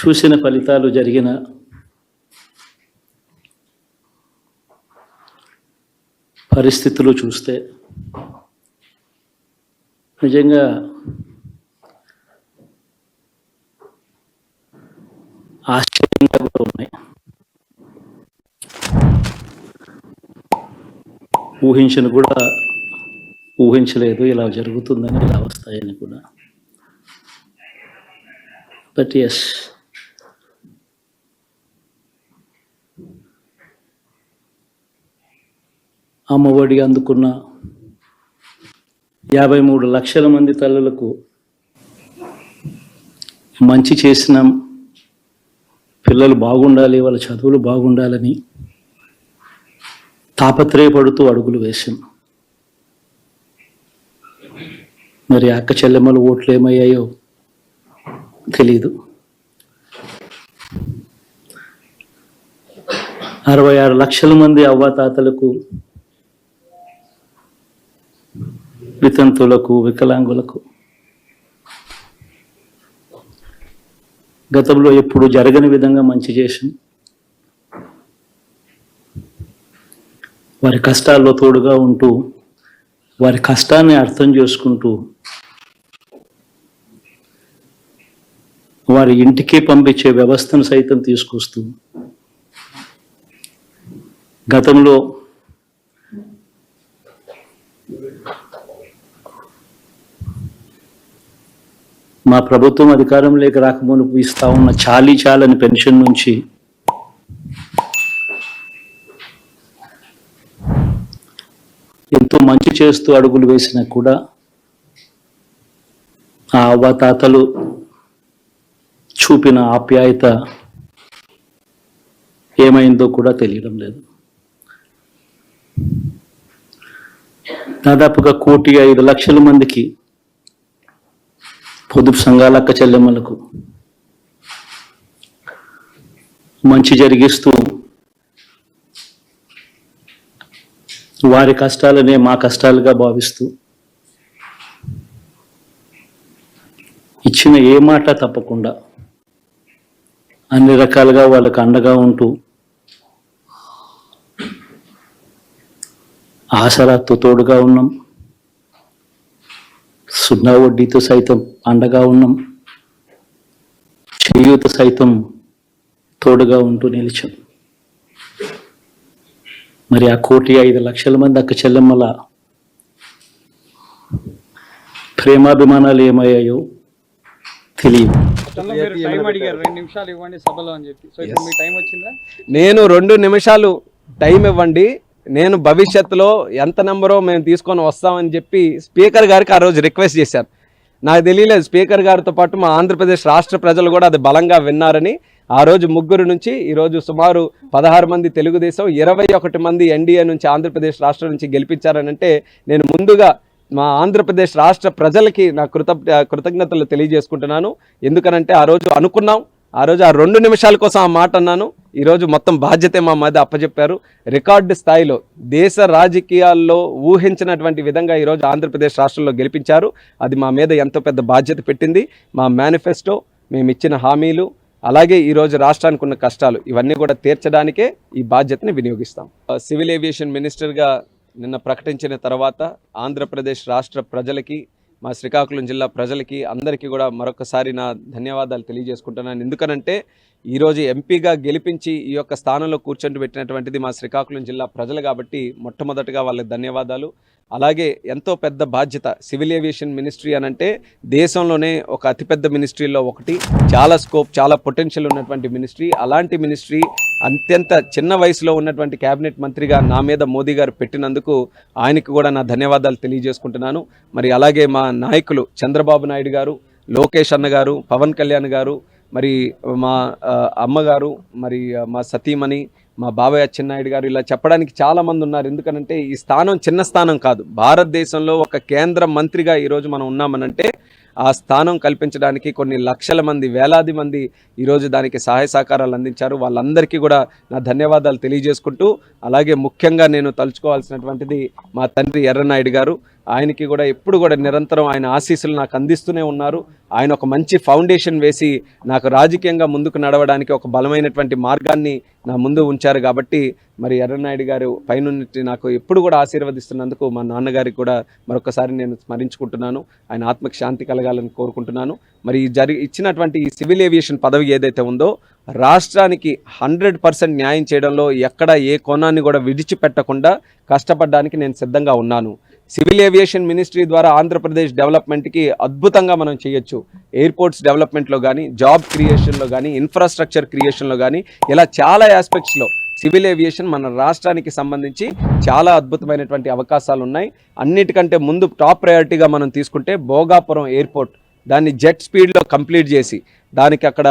చూసిన ఫలితాలు జరిగిన పరిస్థితులు చూస్తే నిజంగా ఆశ్చర్యంగా కూడా ఉన్నాయి. ఊహించలేదు ఇలా జరుగుతుందని, ఇలా వస్తాయని కూడా. బట్ ఎస్, అమ్మఒడి అందుకున్న 53 లక్షల మంది తల్లులకు మంచి చేసినాం, పిల్లలు బాగుండాలి, వాళ్ళ చదువులు బాగుండాలని తాపత్రయపడుతూ అడుగులు వేశాం. మరి అక్క చెల్లెమ్మల ఓట్లు ఏమయ్యాయో తెలీదు. 66 లక్షల మంది అవ్వాతాతలకు, వితంతులకు, వికలాంగులకు గతంలో ఎప్పుడు జరగని విధంగా మంచి చేశాం. వారి కష్టాల్లో తోడుగా ఉంటూ, వారి కష్టాన్ని అర్థం చేసుకుంటూ, వారి ఇంటికి పంపించే వ్యవస్థను సైతం తీసుకొస్తూ, గతంలో మా ప్రభుత్వం అధికారంలోకి రాకమునుపు ఇస్తా ఉన్న చాలని పెన్షన్ నుంచి ఎంతో మంచి చేస్తూ అడుగులు వేసినా కూడా ఆ అవ్వాతాతలు చూపిన ఆప్యాయత ఏమైందో కూడా తెలియడం లేదు. దాదాపుగా 1,05,00,000 మందికి, పొదుపు సంఘాల అక్క చెల్లెమ్మలకు మంచి జరిగిస్తూ, వారి కష్టాలనే మా కష్టాలుగా భావిస్తూ, ఇచ్చిన ఏ మాట తప్పకుండా అన్ని రకాలుగా వాళ్ళకు అండగా ఉంటూ, ఆసరాతో తోడుగా ఉన్నాం, సున్నా వడ్డీతో సైతం అండగా ఉన్నాం, చేయూత సైతం తోడుగా ఉంటూ నిలిచాం. మరి ఆ 1,05,00,000 మంది అక్క చెల్లెమ్మల ప్రేమాభిమానాలు ఏమయ్యాయో తెలియదు. నేను 2 నిమిషాలు టైం ఇవ్వండి, నేను భవిష్యత్తులో ఎంత నెంబరో మేము తీసుకొని వస్తామని చెప్పి స్పీకర్ గారికి ఆ రోజు రిక్వెస్ట్ చేశాను. నాకు తెలియలేదు, స్పీకర్ గారితో పాటు మా ఆంధ్రప్రదేశ్ రాష్ట్ర ప్రజలు కూడా అది బలంగా విన్నారని. ఆ రోజు 3 నుంచి ఈరోజు సుమారు 16 మంది తెలుగుదేశం, 21 మంది ఎన్డీఏ నుంచి ఆంధ్రప్రదేశ్ రాష్ట్రం నుంచి గెలిపించారని అంటే నేను ముందుగా మా ఆంధ్రప్రదేశ్ రాష్ట్ర ప్రజలకి నా కృతజ్ఞతలు తెలియజేసుకుంటున్నాను. ఎందుకనంటే ఆ రోజు అనుకున్నాం, ఆ రోజు ఆ 2 నిమిషాల కోసం ఆ మాట అన్నాను. ఈరోజు మొత్తం బాధ్యతే మా మీద అప్పచెప్పారు. రికార్డు స్థాయిలో దేశ రాజకీయాల్లో ఊహించినటువంటి విధంగా ఈరోజు ఆంధ్రప్రదేశ్ రాష్ట్రంలో గెలిపించారు. అది మా మీద ఎంతో పెద్ద బాధ్యత పెట్టింది. మా మేనిఫెస్టో, మేము ఇచ్చిన హామీలు, అలాగే ఈరోజు రాష్ట్రానికి ఉన్న కష్టాలు ఇవన్నీ కూడా తీర్చడానికే ఈ బాధ్యతని వినియోగిస్తాం. సివిల్ ఏవియేషన్ మినిస్టర్గా నిన్న ప్రకటించిన తర్వాత ఆంధ్రప్రదేశ్ రాష్ట్ర ప్రజలకి, మా శ్రీకాకుళం జిల్లా ప్రజలకి అందరికీ కూడా మరొకసారి నా ధన్యవాదాలు తెలియజేసుకుంటున్నాను. ఎందుకనంటే ఈరోజు ఎంపీగా గెలిపించి ఈ యొక్క స్థానంలో కూర్చొని పెట్టినటువంటిది మా శ్రీకాకుళం జిల్లా ప్రజలు కాబట్టి మొట్టమొదటిగా వాళ్ళకి ధన్యవాదాలు. అలాగే ఎంతో పెద్ద బాధ్యత సివిల్ ఏవియేషన్ మినిస్ట్రీ అనంటే దేశంలోనే ఒక అతిపెద్ద మినిస్ట్రీలో ఒకటి, చాలా స్కోప్, చాలా పొటెన్షియల్ ఉన్నటువంటి మినిస్ట్రీ. అలాంటి మినిస్ట్రీ అత్యంత చిన్న వయసులో ఉన్నటువంటి క్యాబినెట్ మంత్రిగా నా మీద మోదీ గారు పెట్టినందుకు ఆయనకు కూడా నా ధన్యవాదాలు తెలియజేసుకుంటున్నాను. మరి అలాగే మా నాయకులు చంద్రబాబు నాయుడు గారు, లోకేష్ అన్న గారు, పవన్ కళ్యాణ్ గారు, మరి మా అమ్మగారు, మరి మా సతీమణి, మా బాబాయ్ అచ్చెన్నాయుడు గారు, ఇలా చెప్పడానికి చాలామంది ఉన్నారు. ఎందుకనంటే ఈ స్థానం చిన్న స్థానం కాదు. భారతదేశంలో ఒక కేంద్ర మంత్రిగా ఈరోజు మనం ఉన్నామనంటే ఆ స్థానం కల్పించడానికి కొన్ని లక్షల మంది, వేలాది మంది ఈరోజు దానికి సహాయ సహకారాలు అందించారు. వాళ్ళందరికీ కూడా నా ధన్యవాదాలు తెలియజేసుకుంటూ, అలాగే ముఖ్యంగా నేను తలుచుకోవాల్సినటువంటిది మా తండ్రి ఎర్రనాయుడు గారు. ఆయనకి కూడా ఎప్పుడు కూడా నిరంతరం ఆయన ఆశీస్సులు నాకు అందిస్తూనే ఉన్నారు. ఆయన ఒక మంచి ఫౌండేషన్ వేసి నాకు రాజకీయంగా ముందుకు నడవడానికి ఒక బలమైనటువంటి మార్గాన్ని నా ముందు ఉంచారు. కాబట్టి మరి ఎర్రనాయుడు గారు పైనుండి నాకు ఎప్పుడు కూడా ఆశీర్వదిస్తున్నందుకు మా నాన్నగారికి కూడా మరొకసారి నేను స్మరించుకుంటున్నాను. ఆయన ఆత్మకి శాంతి కలగాలని కోరుకుంటున్నాను. మరి ఇచ్చినటువంటి ఈ సివిల్ ఏవియేషన్ పదవి ఏదైతే ఉందో రాష్ట్రానికి 100% న్యాయం చేయడంలో ఎక్కడ ఏ కోణాన్ని కూడా విడిచిపెట్టకుండా కష్టపడడానికి నేను సిద్ధంగా ఉన్నాను. సివిల్ ఏవియేషన్ మినిస్ట్రీ ద్వారా ఆంధ్రప్రదేశ్ డెవలప్మెంట్కి అద్భుతంగా మనం చేయొచ్చు. ఎయిర్పోర్ట్స్ డెవలప్మెంట్లో కానీ, జాబ్ క్రియేషన్లో కానీ, ఇన్ఫ్రాస్ట్రక్చర్ క్రియేషన్లో కానీ, ఇలా చాలా ఆస్పెక్ట్స్లో సివిల్ ఏవియేషన్ మన రాష్ట్రానికి సంబంధించి చాలా అద్భుతమైనటువంటి అవకాశాలు ఉన్నాయి. అన్నిటికంటే ముందు టాప్ ప్రయారిటీగా మనం తీసుకుంటే భోగాపురం ఎయిర్పోర్ట్, దాన్ని జెట్ స్పీడ్లో కంప్లీట్ చేసి దానికి అక్కడ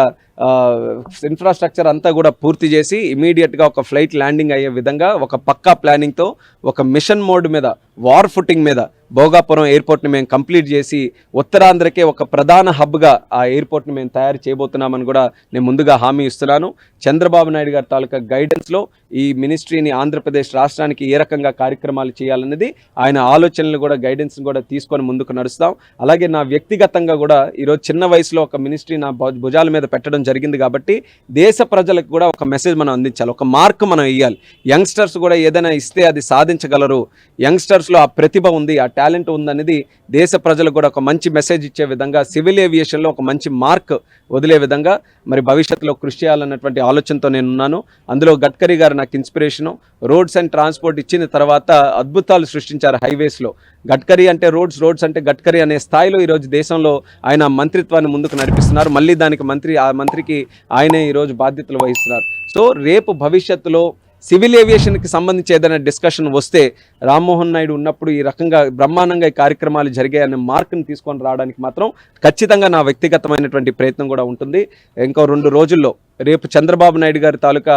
ఇన్ఫ్రాస్ట్రక్చర్ అంతా కూడా పూర్తి చేసి ఇమీడియట్గా ఒక ఫ్లైట్ ల్యాండింగ్ అయ్యే విధంగా ఒక పక్కా ప్లానింగ్తో ఒక మిషన్ మోడ్ మీద వార్ ఫుటింగ్ మీద భోగాపురం ఎయిర్పోర్ట్ని మేము కంప్లీట్ చేసి ఉత్తరాంధ్రకే ఒక ప్రధాన హబ్గా ఆ ఎయిర్పోర్ట్ని మేము తయారు చేయబోతున్నామని కూడా నేను ముందుగా హామీ ఇస్తున్నాను. చంద్రబాబు నాయుడు గారి తాలూకా గైడెన్స్లో ఈ మినిస్ట్రీని ఆంధ్రప్రదేశ్ రాష్ట్రానికి ఏ రకంగా కార్యక్రమాలు చేయాలన్నది ఆయన ఆలోచనలు కూడా గైడెన్స్ని కూడా తీసుకొని ముందుకు నడుస్తాం. అలాగే నా వ్యక్తిగతంగా కూడా ఈరోజు చిన్న వయసులో ఒక మినిస్ట్రీ నా భుజాల మీద పెట్టడం జరిగింది కాబట్టి దేశ ప్రజలకు కూడా ఒక మెసేజ్ మనం అందించాలి, ఒక మార్క్ మనం ఇవ్వాలి. యంగ్స్టర్స్ కూడా ఏదైనా ఇస్తే అది సాధించగలరు, యంగ్స్టర్స్లో ఆ ప్రతిభ ఉంది, ఆ టాలెంట్ ఉందనేది దేశ ప్రజలకు కూడా ఒక మంచి మెసేజ్ ఇచ్చే విధంగా సివిల్ ఏవియేషన్లో ఒక మంచి మార్క్ వదిలే విధంగా మరి భవిష్యత్తులో కృషి చేయాలన్నటువంటి ఆలోచనతో నేను ఉన్నాను. అందులో గడ్కరీ గారు నాకు ఇన్స్పిరేషను. రోడ్స్ అండ్ ట్రాన్స్పోర్ట్ ఇచ్చిన తర్వాత అద్భుతాలు సృష్టించారు హైవేస్లో. గడ్కరీ అంటే రోడ్స్ అంటే గడ్కరీ అనే స్థాయిలో ఈరోజు దేశంలో ఆయన మంత్రిత్వాన్ని ముందుకు నడిపిస్తున్నారు. మళ్ళీ దానికి ఆ మంత్రికి ఆయనే ఈరోజు బాధ్యతలు వహిస్తున్నారు. సో రేపు భవిష్యత్తులో సివిల్ ఏవియేషన్కి సంబంధించి ఏదైనా డిస్కషన్ వస్తే రామ్మోహన్ నాయుడు ఉన్నప్పుడు ఈ రకంగా బ్రహ్మాండంగా ఈ కార్యక్రమాలు జరిగాయనే మార్కుని తీసుకొని రావడానికి మాత్రం ఖచ్చితంగా నా వ్యక్తిగతమైనటువంటి ప్రయత్నం కూడా ఉంటుంది. ఇంకో 2 రోజుల్లో రేపు చంద్రబాబు నాయుడు గారి తాలూకా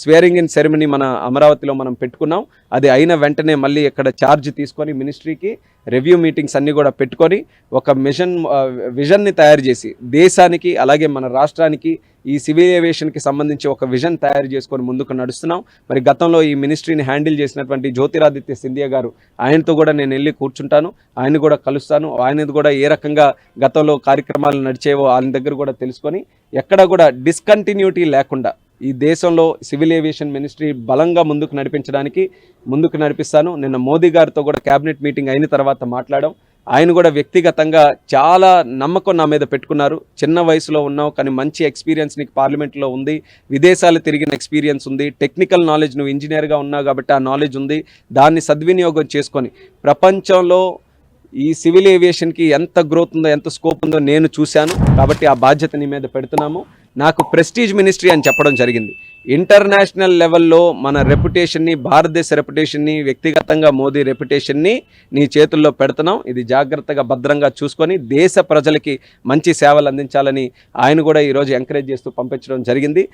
స్వేరింగ్ ఇన్ సెరమనీ మన అమరావతిలో మనం పెట్టుకున్నాం. అది అయిన వెంటనే మళ్ళీ ఇక్కడ ఛార్జ్ తీసుకొని మినిస్ట్రీకి రివ్యూ మీటింగ్స్ అన్నీ కూడా పెట్టుకొని ఒక విజన్ని తయారు చేసి దేశానికి అలాగే మన రాష్ట్రానికి ఈ సివిల్ ఏవియేషన్కి సంబంధించి ఒక విజన్ తయారు చేసుకొని ముందుకు నడుస్తున్నాం. మరి గతంలో ఈ మినిస్ట్రీని హ్యాండిల్ చేసినటువంటి జ్యోతిరాదిత్య సింధియా గారు, ఆయనతో కూడా నేను వెళ్ళి కూర్చుంటాను, ఆయన కూడా కలుస్తాను. ఆయనది కూడా ఏ రకంగా గతంలో కార్యక్రమాలు నడిచేవో ఆయన దగ్గర కూడా తెలుసుకొని ఎక్కడ కూడా డిస్కంటిన్యూటీ లేకుండా ఈ దేశంలో సివిల్ ఏవియేషన్ మినిస్ట్రీ బలంగా ముందుకు నడిపిస్తాను. నిన్న మోదీ గారితో కూడా క్యాబినెట్ మీటింగ్ అయిన తర్వాత మాట్లాడాం. ఆయన కూడా వ్యక్తిగతంగా చాలా నమ్మకం నా మీద పెట్టుకున్నారు. చిన్న వయసులో ఉన్నావు కానీ మంచి ఎక్స్పీరియన్స్ నీకు పార్లమెంట్లో ఉంది, విదేశాలు తిరిగిన ఎక్స్పీరియన్స్ ఉంది, టెక్నికల్ నాలెడ్జ్, నువ్వు ఇంజనీర్గా ఉన్నావు కాబట్టి ఆ నాలెడ్జ్ ఉంది, దాన్ని సద్వినియోగం చేసుకొని ప్రపంచంలో ఈ సివిల్ ఏవియేషన్కి ఎంత గ్రోత్ ఉందో ఎంత స్కోప్ ఉందో నేను చూశాను. కాబట్టి ఆ బాధ్యత నీ మీద పెడుతున్నాము. నాకు ప్రెస్టీజ్ మినిస్ట్రీ అని చెప్పడం జరిగింది. ఇంటర్నేషనల్ లెవెల్లో మన రెప్యుటేషన్ని, భారతదేశ రెప్యుటేషన్ని, వ్యక్తిగతంగా మోదీ రెప్యుటేషన్ని నీ చేతుల్లో పెడుతున్నాం. ఇది జాగ్రత్తగా భద్రంగా చూసుకొని దేశ ప్రజలకి మంచి సేవలు అందించాలని ఆయన కూడా ఈరోజు ఎంకరేజ్ చేస్తూ పంపించడం జరిగింది.